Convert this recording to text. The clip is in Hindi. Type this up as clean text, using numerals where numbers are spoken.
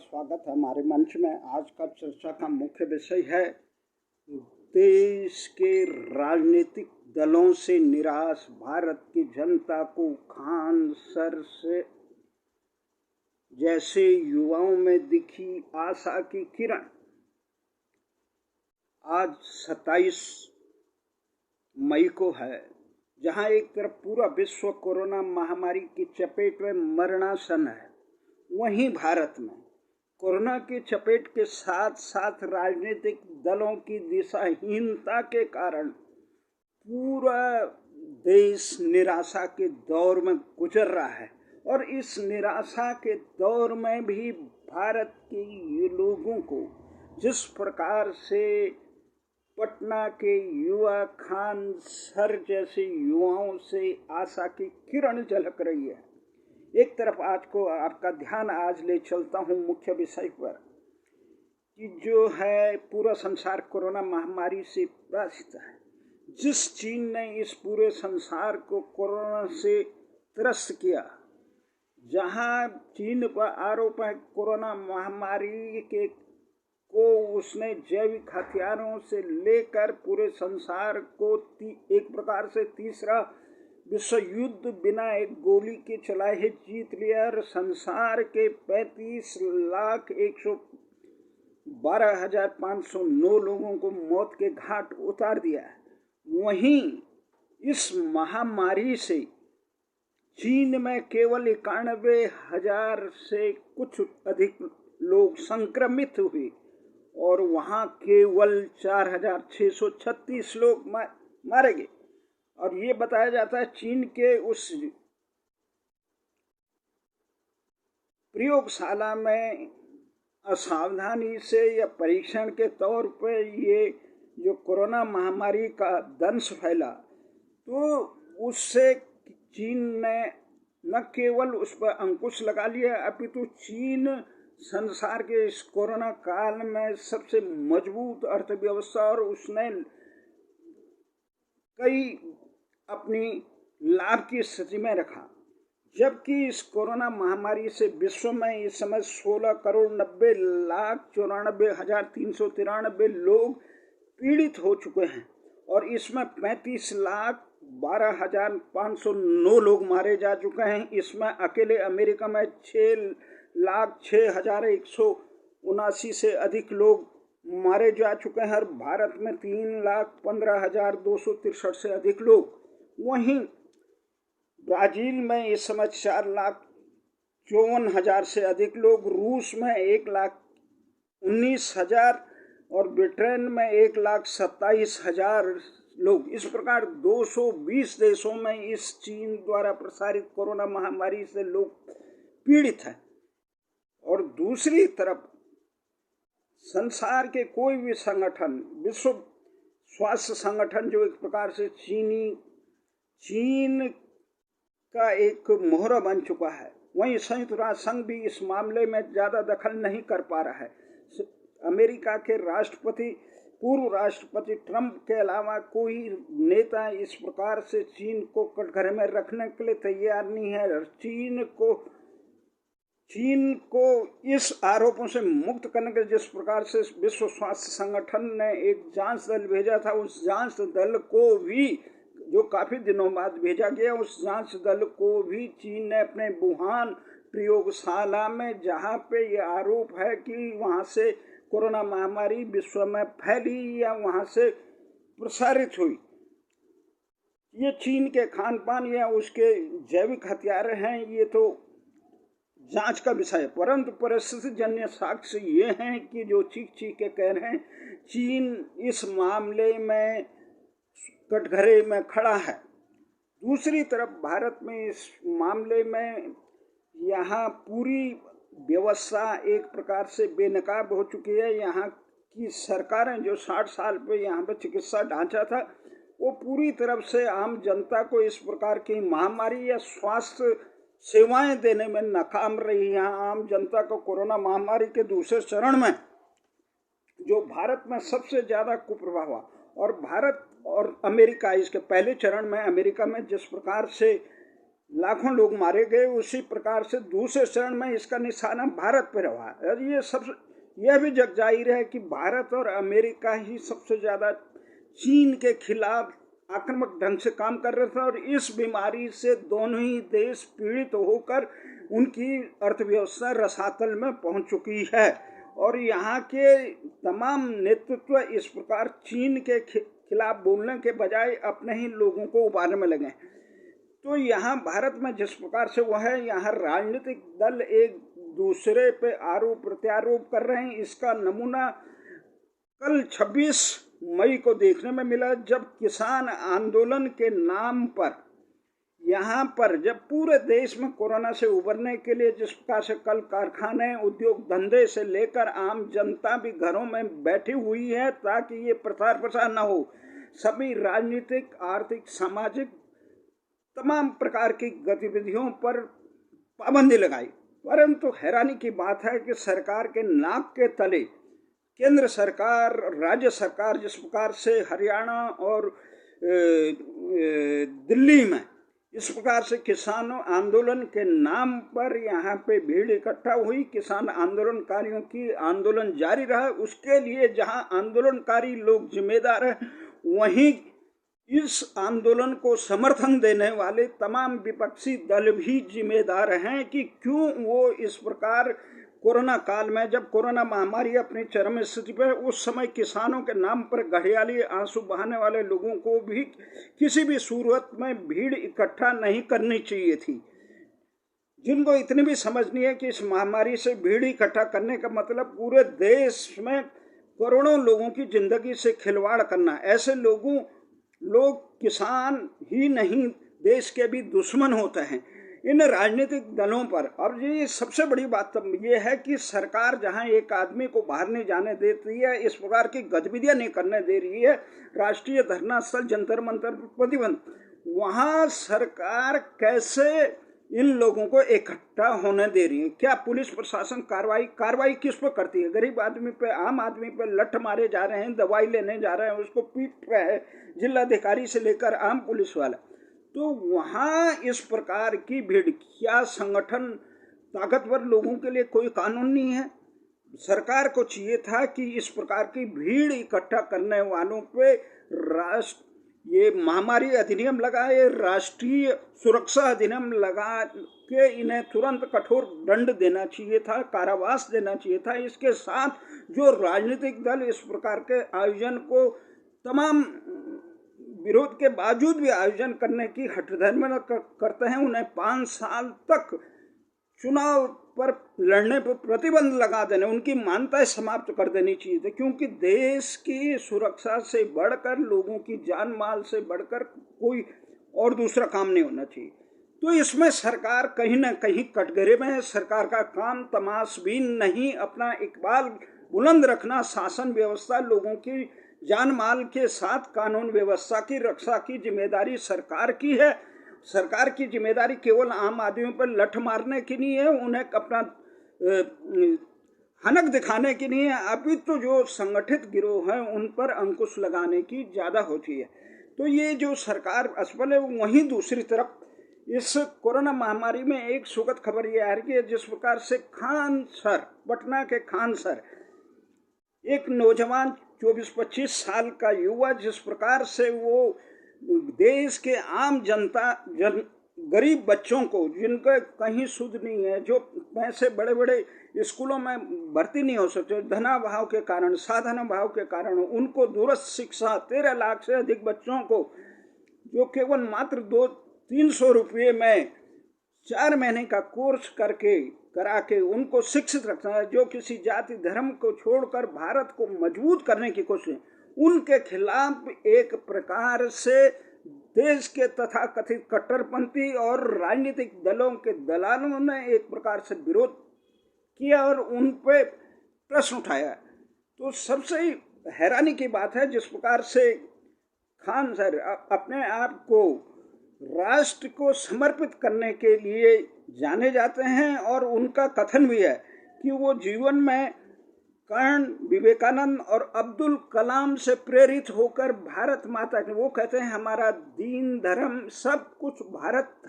स्वागत है हमारे मंच में। आज का चर्चा का मुख्य विषय है देश के राजनीतिक दलों से निराश भारत की जनता को खान सर से जैसे युवाओं में दिखी आशा की किरण। आज 27 मई को है, जहां एक तरफ पूरा विश्व कोरोना महामारी की चपेट में मरणासन है, वहीं भारत में कोरोना की चपेट के साथ साथ राजनीतिक दलों की दिशाहीनता के कारण पूरा देश निराशा के दौर में गुजर रहा है। और इस निराशा के दौर में भी भारत के लोगों को जिस प्रकार से पटना के युवा खान सर जैसे युवाओं से आशा की किरण झलक रही है। एक तरफ आज को आपका ध्यान आज ले चलता हूँ मुख्य विषय पर कि जो है पूरा संसार कोरोना महामारी से ग्रसित है। जिस चीन ने इस पूरे संसार को कोरोना से त्रस्त किया, जहाँ चीन पर आरोप है कोरोना महामारी के को उसने जैविक हथियारों से लेकर पूरे संसार को एक प्रकार से तीसरा विश्व युद्ध बिना एक गोली के चलाए ही जीत लिया और संसार के 35,112,509 लोगों को मौत के घाट उतार दिया है। वहीं इस महामारी से चीन में केवल 91,000 से कुछ अधिक लोग संक्रमित हुए और वहां केवल 4,636 लोग मारे गए। और ये बताया जाता है चीन के उस प्रयोगशाला में असावधानी से या परीक्षण के तौर पर ये जो कोरोना महामारी का दंश फैला, तो उससे चीन ने न केवल उस पर अंकुश लगा लिया, अपितु चीन संसार के इस कोरोना काल में सबसे मजबूत अर्थव्यवस्था और उसने कई अपनी लाभ की स्थिति में रखा। जबकि इस कोरोना महामारी से विश्व में इस समय 16,90,94,393 लोग पीड़ित हो चुके हैं और इसमें 35,12,509 लोग मारे जा चुके हैं। इसमें अकेले अमेरिका में 6,06,179 से अधिक लोग मारे जा चुके हैं और भारत में 3,15,263 से अधिक लोग। वहीं ब्राजील में इस समय 4,54,000 से अधिक लोग, रूस में 1,19,000 और ब्रिटेन में 1,27,000 लोग। इस प्रकार 220 देशों में इस चीन द्वारा प्रसारित कोरोना महामारी से लोग पीड़ित हैं। और दूसरी तरफ संसार के कोई भी संगठन, विश्व स्वास्थ्य संगठन जो एक प्रकार से चीन का एक मोहरा बन चुका है, वहीं संयुक्त राष्ट्र संघ भी इस मामले में ज़्यादा दखल नहीं कर पा रहा है। अमेरिका के पूर्व राष्ट्रपति ट्रंप के अलावा कोई नेता इस प्रकार से चीन को कटघरे में रखने के लिए तैयार नहीं है। चीन को इस आरोपों से मुक्त करने के जिस प्रकार से विश्व स्वास्थ्य संगठन ने एक जांच दल भेजा था, उस जांच दल को भी, जो काफी दिनों बाद भेजा गया, उस जांच दल को भी चीन ने अपने वुहान प्रयोगशाला में, जहां पे ये आरोप है कि वहां से कोरोना महामारी विश्व में फैली या वहां से प्रसारित हुई, ये चीन के खान पान या उसके जैविक हथियार हैं, ये तो जांच का विषय है। परंतु परिस्थिति जन्य साक्ष्य ये हैं कि जो चीख के कह रहे हैं, चीन इस मामले में कटघरे में खड़ा है। दूसरी तरफ भारत में इस मामले में यहाँ पूरी व्यवस्था एक प्रकार से बेनकाब हो चुकी है। यहाँ की सरकारें जो 60 साल पे यहाँ पे चिकित्सा ढांचा था, वो पूरी तरफ से आम जनता को इस प्रकार की महामारी या स्वास्थ्य सेवाएं देने में नाकाम रही। यहाँ आम जनता को कोरोना महामारी के दूसरे चरण में जो भारत में सबसे ज़्यादा कुप्रभाव हुआ, और भारत और अमेरिका इसके पहले चरण में अमेरिका में जिस प्रकार से लाखों लोग मारे गए, उसी प्रकार से दूसरे चरण में इसका निशाना भारत पर रहा। और यह भी जग जाहिर है कि भारत और अमेरिका ही सबसे ज्यादा चीन के खिलाफ आक्रामक ढंग से काम कर रहे थे, और इस बीमारी से दोनों ही देश पीड़ित होकर उनकी अर्थव्यवस्था रसातल में पहुंच चुकी है। और यहाँ के तमाम नेतृत्व इस प्रकार चीन के खिलाफ बोलने के बजाय अपने ही लोगों को उबारने में लगे। तो यहाँ भारत में जिस प्रकार से वह है, यहाँ राजनीतिक दल एक दूसरे पे आरोप प्रत्यारोप कर रहे हैं। इसका नमूना कल 26 मई को देखने में मिला, जब किसान आंदोलन के नाम पर यहाँ पर जब पूरे देश में कोरोना से उबरने के लिए जिस प्रकार से कल कारखाने, उद्योग धंधे से लेकर आम जनता भी घरों में बैठी हुई है ताकि ये प्रसार प्रसार न हो, सभी राजनीतिक, आर्थिक, सामाजिक तमाम प्रकार की गतिविधियों पर पाबंदी लगाई। परंतु हैरानी की बात है कि सरकार के नाक के तले केंद्र सरकार, राज्य सरकार जिस प्रकार से हरियाणा और दिल्ली में इस प्रकार से किसानों आंदोलन के नाम पर यहाँ पे भीड़ इकट्ठा हुई, किसान आंदोलनकारियों की आंदोलन जारी रहा। उसके लिए जहाँ आंदोलनकारी लोग जिम्मेदार हैं, वहीं इस आंदोलन को समर्थन देने वाले तमाम विपक्षी दल भी जिम्मेदार हैं कि क्यों वो इस प्रकार कोरोना काल में, जब कोरोना महामारी अपनी चरम स्थिति पर, उस समय किसानों के नाम पर घड़ियाली आंसू बहाने वाले लोगों को भी किसी भी सूरत में भीड़ इकट्ठा नहीं करनी चाहिए थी। जिनको इतनी भी समझ नहीं है कि इस महामारी से भीड़ इकट्ठा करने का मतलब पूरे देश में करोड़ों लोगों की जिंदगी से खिलवाड़ करना। ऐसे लोग किसान ही नहीं, देश के भी दुश्मन होते हैं। इन राजनीतिक दलों पर अब ये सबसे बड़ी बात तो ये है कि सरकार जहां एक आदमी को बाहर नहीं जाने देती है, इस प्रकार की गतिविधियां नहीं करने दे रही है, राष्ट्रीय धरना स्थल, जंतर मंतर पर प्रतिबंध, वहां सरकार कैसे इन लोगों को इकट्ठा होने दे रही है? क्या पुलिस प्रशासन कार्रवाई किस पर करती है? गरीब आदमी पे, आम आदमी पे लठ मारे जा रहे हैं, दवाई लेने जा रहे हैं, उसको पीट रहे हैं जिलाधिकारी से लेकर आम पुलिस वाला। तो वहाँ इस प्रकार की भीड़, क्या संगठन ताकतवर लोगों के लिए कोई कानून नहीं है? सरकार को चाहिए था कि इस प्रकार की भीड़ इकट्ठा करने वालों पे ये महामारी अधिनियम लगाए, राष्ट्रीय सुरक्षा अधिनियम लगा के इन्हें तुरंत कठोर दंड देना चाहिए था, कारावास देना चाहिए था। इसके साथ जो राजनीतिक दल इस प्रकार के आयोजन को तमाम विरोध के बावजूद भी आयोजन करने की हठधर्मी करते हैं, उन्हें 5 साल तक चुनाव पर लड़ने पर प्रतिबंध लगा देने, उनकी मान्यताएं समाप्त कर देनी चाहिए थी। क्योंकि देश की सुरक्षा से बढ़कर, लोगों की जान माल से बढ़कर कोई और दूसरा काम नहीं होना चाहिए। तो इसमें सरकार कहीं ना कहीं कटघरे में है। सरकार का काम तमाशबीन नहीं, अपना इकबाल बुलंद रखना, शासन व्यवस्था, लोगों की जान माल के साथ कानून व्यवस्था की रक्षा की जिम्मेदारी सरकार की है। सरकार की जिम्मेदारी केवल आम आदमियों पर लठ मारने की नहीं है, उन्हें अपना हनक दिखाने की नहीं है, अभी तो जो संगठित गिरोह हैं उन पर अंकुश लगाने की ज़्यादा होती है। तो ये जो सरकार असफल है, वहीं दूसरी तरफ इस कोरोना महामारी में एक सुखद खबर ये आ रही है, जिस प्रकार से खान सर, पटना के खान सर, एक नौजवान 24-25 साल का युवा, जिस प्रकार से वो देश के आम गरीब बच्चों को, जिनका कहीं सुध नहीं है, जो पैसे बड़े बड़े स्कूलों में भर्ती नहीं हो सकते धनाभाव के कारण, साधन भाव के कारण, उनको दूरस्थ शिक्षा 13 लाख से अधिक बच्चों को, जो केवल मात्र 200-300 रुपये में 4 महीने का कोर्स करा के उनको शिक्षित रखना है, जो किसी जाति धर्म को छोड़कर भारत को मजबूत करने की कोशिश, उनके खिलाफ एक प्रकार से देश के तथाकथित कट्टरपंथी और राजनीतिक दलों के दलालों ने एक प्रकार से विरोध किया और उन पे प्रश्न उठाया। तो सबसे हैरानी की बात है, जिस प्रकार से खान सर अपने आप को राष्ट्र को समर्पित करने के लिए जाने जाते हैं, और उनका कथन भी है कि वो जीवन में कर्ण, विवेकानंद और अब्दुल कलाम से प्रेरित होकर भारत माता के, वो कहते हैं हमारा दीन धर्म सब कुछ भारत है।